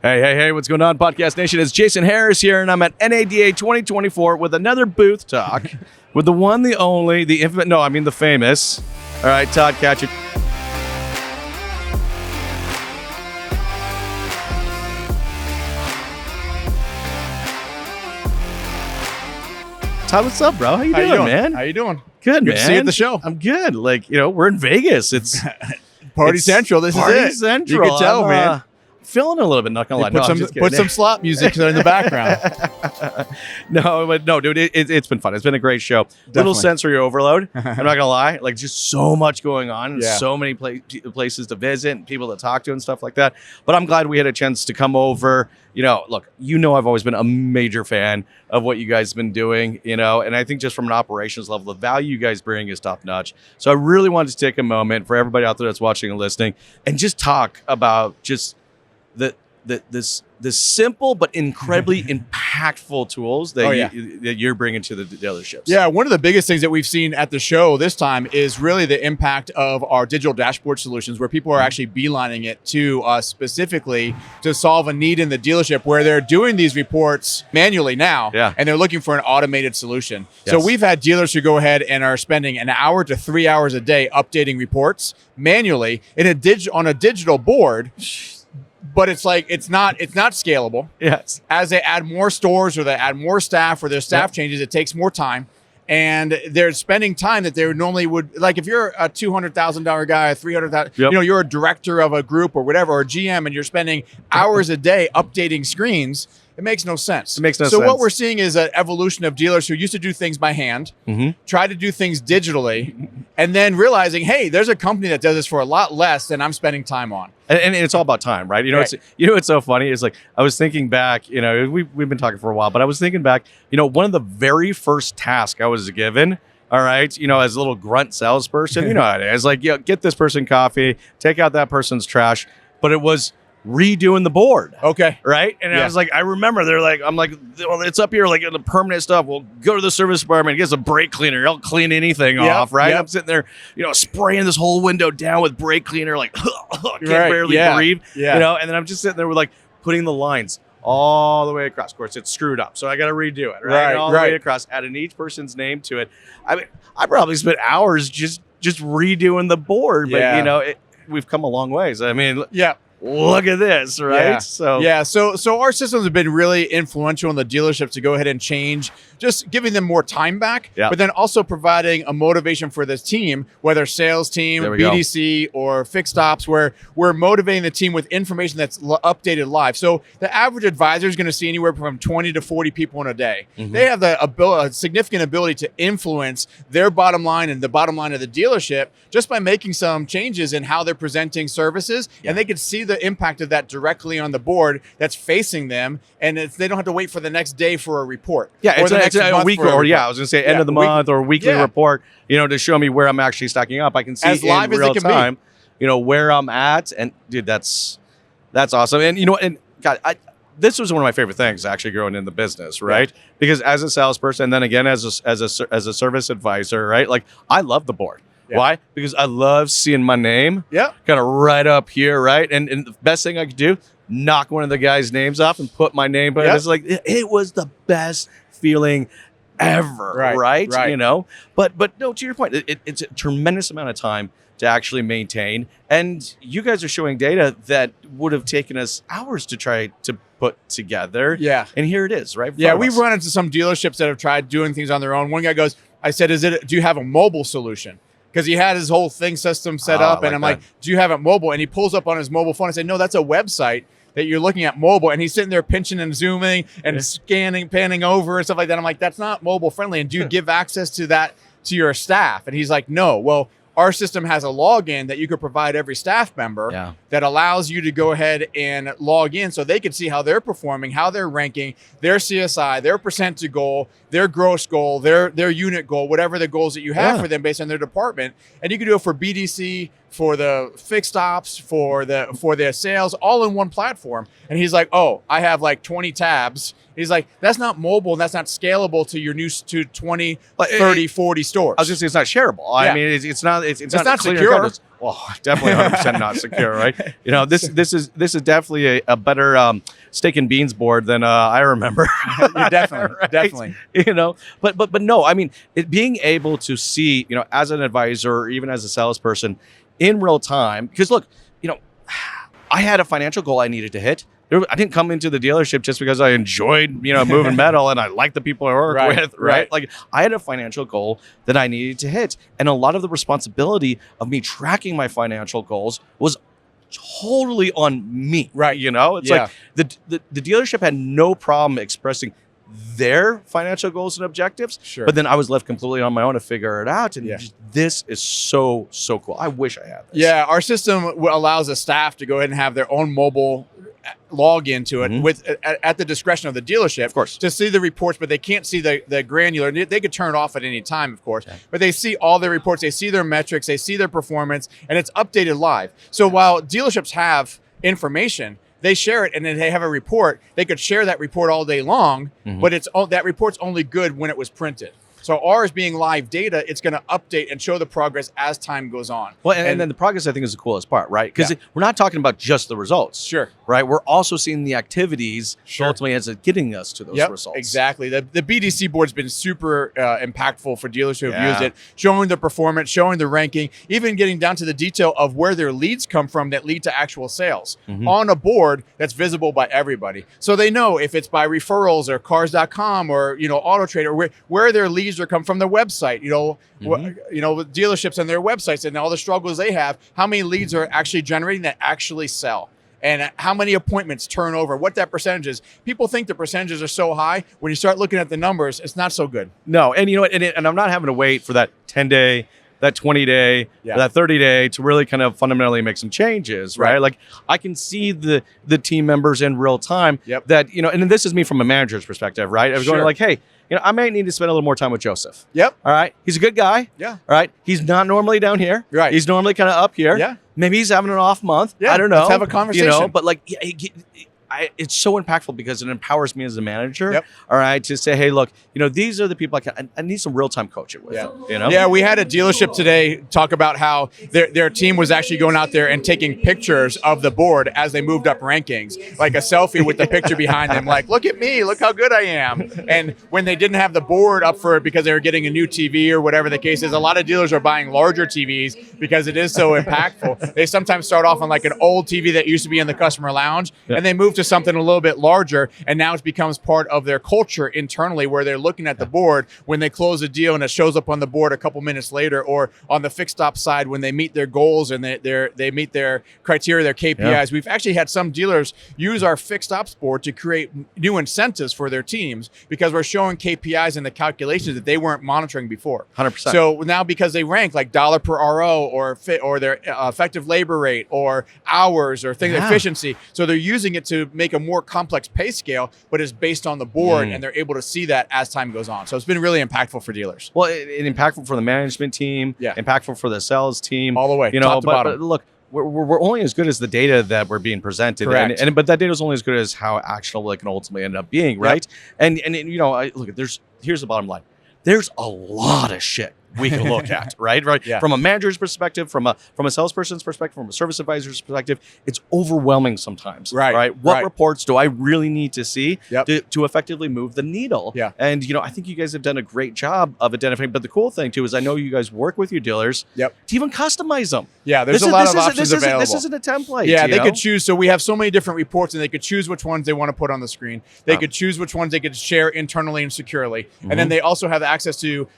Hey, what's going on, Podcast Nation? It's Jason Harris here, and I'm at NADA 2024 with another booth talk with the one, the only, the infamous, the famous, all right, Todd Katcher. Todd, what's up, bro? How you doing, man? How you doing? Good, man. Good to see you at the show. I'm good. We're in Vegas. It's Party Central. This Party is it. Central. You can tell, man. Feeling a little bit, not gonna lie. Put some slot music in the background. No, dude, it's been fun. It's been a great show. Definitely. Little sensory overload. I'm not gonna lie. Just so much going on, Yeah. so many places to visit, and people to talk to, and stuff like that. But I'm glad we had a chance to come over. Look, I've always been a major fan of what you guys have been doing. And I think just from an operations level, the value you guys bring is top notch. So I really wanted to take a moment for everybody out there that's watching and listening, and just talk about just this simple but incredibly impactful tools that you're bringing to the dealerships. Yeah, one of the biggest things that we've seen at the show this time is really the impact of our digital dashboard solutions, where people are actually beelining it to us specifically to solve a need in the dealership where they're doing these reports manually now, and they're looking for an automated solution. Yes. So we've had dealers who go ahead and are spending an hour to 3 hours a day updating reports manually on a digital board. But it's not scalable. Yes. As they add more stores or they add more staff or their staff changes, it takes more time. And they're spending time that they normally would, if you're a $200,000 guy, $300,000, you're a director of a group or whatever, or a GM, and you're spending hours a day updating screens. It makes no sense. It makes no sense. So what we're seeing is an evolution of dealers who used to do things by hand, try to do things digitally, and then realizing, hey, there's a company that does this for a lot less than I'm spending time on. And it's all about time, right? It's so funny. It's I was thinking back, we've been talking for a while, but I was thinking back, one of the very first tasks I was given, all right, as a little grunt salesperson, you know how it is. Get this person coffee, take out that person's trash, but it was redoing the board. Okay. Right? And I was I remember well, it's up here in the permanent stuff. We'll go to the service department, get a brake cleaner. He'll clean anything off, right? I'm sitting there, spraying this whole window down with brake cleaner, can't barely breathe. Yeah. And then I'm just sitting there with putting the lines all the way across. Of course, it's screwed up, so I got to redo it, right? All the way across, adding each person's name to it. I probably spent hours just redoing the board, but we've come a long ways. Look at this, right? Yeah. So our systems have been really influential in the dealerships to go ahead and change, just giving them more time back, but then also providing a motivation for this team, whether sales team, BDC, or fixed ops, where we're motivating the team with information that's updated live. So the average advisor is going to see anywhere from 20 to 40 people in a day. They have a significant ability to influence their bottom line and the bottom line of the dealership just by making some changes in how they're presenting services, and they can see the impact of that directly on the board that's facing them, and they don't have to wait for the next day for a report. It's a week I was going to say end of the month or weekly report, to show me where I'm actually stacking up. I can see as live in as real it can time, where I'm at, and dude, that's awesome. And God, this was one of my favorite things actually growing in the business, right? Yeah. Because as a salesperson, and then again as a service advisor, right? I love the board. Yeah. Why? Because I love seeing my name kind of right up here, right? And the best thing I could do, knock one of the guys' names off and put my name. But it's it was the best feeling ever, right? But no, to your point, it's a tremendous amount of time to actually maintain. And you guys are showing data that would have taken us hours to try to put together. Yeah. And here it is, right? Yeah, we've run into some dealerships that have tried doing things on their own. One guy goes, I said, do you have a mobile solution? Because he had his whole system set up, and I'm like, do you have it mobile? And he pulls up on his mobile phone and said, no, that's a website that you're looking at mobile. And he's sitting there pinching and zooming and scanning, panning over and stuff like that. I'm like, that's not mobile friendly. And do you give access to that to your staff? And he's like, no. Well, our system has a login that you could provide every staff member that allows you to go ahead and log in so they can see how they're performing, how they're ranking, their CSI, their percent to goal, their gross goal, their unit goal, whatever the goals that you have for them based on their department. And you can do it for BDC, for the fixed ops, for the sales, all in one platform. And he's like, oh, I have like 20 tabs. He's like, that's not mobile and that's not scalable to your new to 20, 30, 40 stores. I was just saying it's not shareable. I mean, it's not secure. Well, definitely 100% not secure, right? This is definitely a better steak and beans board than I remember. Definitely, right? definitely. But no, I mean, being able to see, as an advisor or even as a salesperson in real time, because look, I had a financial goal I needed to hit. I didn't come into the dealership just because I enjoyed, moving metal and I like the people I work with, right? Like I had a financial goal that I needed to hit. And a lot of the responsibility of me tracking my financial goals was totally on me, right? It's like the dealership had no problem expressing their financial goals and objectives, but then I was left completely on my own to figure it out. And this is so cool. I wish I had this. Yeah, our system allows the staff to go ahead and have their own mobile log into it with at the discretion of the dealership, of course, to see the reports, but they can't see the granular. They could turn it off at any time, of course, but they see all their reports, they see their metrics, they see their performance, and it's updated live. So while dealerships have information, they share it and then they have a report. They could share that report all day long, but that report's only good when it was printed. So ours being live data, it's going to update and show the progress as time goes on. Well, and then the progress, I think, is the coolest part, right? Because we're not talking about just the results. Right? We're also seeing the activities ultimately as it's getting us to those results. Exactly. The BDC board's been super impactful for dealers who have used it, showing the performance, showing the ranking, even getting down to the detail of where their leads come from that lead to actual sales on a board that's visible by everybody. So they know if it's by referrals or cars.com or, Auto Trader, where their leads are come from their website, dealerships and their websites and all the struggles they have, how many leads are actually generating that actually sell. And how many appointments turn over, what that percentage is. People think the percentages are so high. When you start looking at the numbers, it's not so good. No, and and I'm not having to wait for that 10-day, that 20-day, that 30-day to really kind of fundamentally make some changes, right? Like I can see the team members in real time that, and this is me from a manager's perspective, right? I was going like, hey, I might need to spend a little more time with Joseph. All right. He's a good guy. All right. He's not normally down here. He's normally kind of up here. Maybe he's having an off month. I don't know. Let's have a conversation. But like, it's so impactful because it empowers me as a manager. All right. To say, hey, look, these are the people I need some real-time coaching with them. Yeah, we had a dealership today talk about how their team was actually going out there and taking pictures of the board as they moved up rankings, like a selfie with the picture behind them, like, look at me, look how good I am. And when they didn't have the board up for it because they were getting a new TV or whatever the case is, a lot of dealers are buying larger TVs because it is so impactful. They sometimes start off on like an old TV that used to be in the customer lounge, and they move to something a little bit larger, and now it becomes part of their culture internally where they're looking at the board when they close a deal and it shows up on the board a couple minutes later, or on the fixed op side when they meet their goals and they meet their criteria, their KPIs. We've actually had some dealers use our fixed ops board to create new incentives for their teams because we're showing KPIs in the calculations that they weren't monitoring before. 100%. So now because they rank like dollar per RO or their effective labor rate or hours or things efficiency, so they're using it to make a more complex pay scale, but it's based on the board and they're able to see that as time goes on. So it's been really impactful for dealers. Well, impactful for the management team, impactful for the sales team, all the way, top to bottom. But look, we're only as good as the data that we're being presented. Correct. But that data is only as good as how actionable it can ultimately end up being, right? And look, here's the bottom line. There's a lot of shit we can look at, right? From a manager's perspective, from a salesperson's perspective, from a service advisor's perspective, it's overwhelming sometimes, right? What reports do I really need to see to effectively move the needle? And I think you guys have done a great job of identifying. But the cool thing too is I know you guys work with your dealers to even customize them. There's a lot of options available. This isn't a template. They could choose. So we have so many different reports, and they could choose which ones they want to put on the screen. They could choose which ones they could share internally and securely, and then they also have access to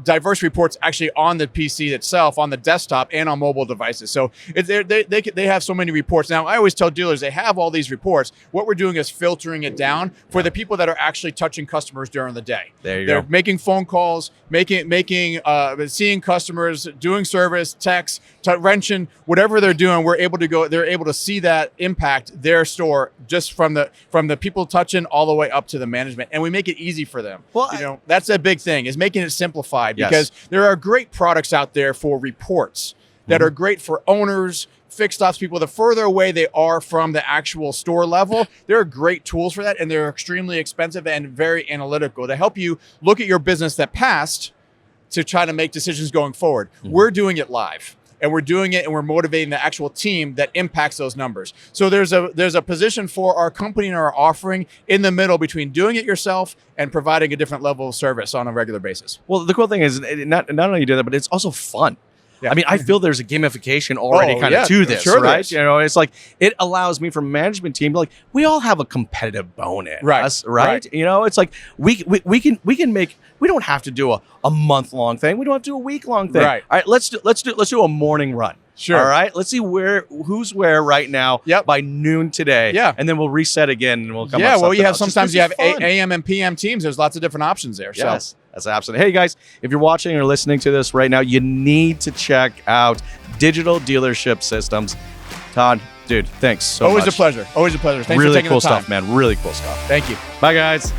diverse reports actually on the PC itself, on the desktop, and on mobile devices. So they have so many reports. Now, I always tell dealers they have all these reports. What we're doing is filtering it down for the people that are actually touching customers during the day. They're making phone calls, seeing customers, doing service, text, wrenching, whatever they're doing. They're able to see that impact their store just from the people touching all the way up to the management, and we make it easy for them. Well, that's a big thing, is making it simplified because there are great products out there for reports. that are great for owners, fixed ops people. The further away they are from the actual store level, there are great tools for that, and they're extremely expensive and very analytical to help you look at your business that passed to try to make decisions going forward. We're doing it live. And we're doing it, and we're motivating the actual team that impacts those numbers. So there's a position for our company and our offering in the middle between doing it yourself and providing a different level of service on a regular basis. Well, the cool thing is not only you do that, but it's also fun. Yeah. I mean, I feel there's a gamification already to this, sure right? You know, it's like it allows me from management team, like we all have a competitive bone in us, right? You know, it's like we can make. We don't have to do a month-long thing. We don't have to do a week-long thing. Right. All right, let's do a morning run. Sure. All right. Let's see who's where right now by noon today. Yeah. And then we'll reset again and we'll come up. Yeah. Well, you have else. sometimes you have AM and PM teams. There's lots of different options there. Yes. So. That's absolutely. Hey guys, if you're watching or listening to this right now, you need to check out Digital Dealership Systems. Todd, dude, thanks so much. Always a pleasure. Always a pleasure. Thanks really for taking cool the time. stuff, man. Really cool stuff. Thank you. Bye, guys.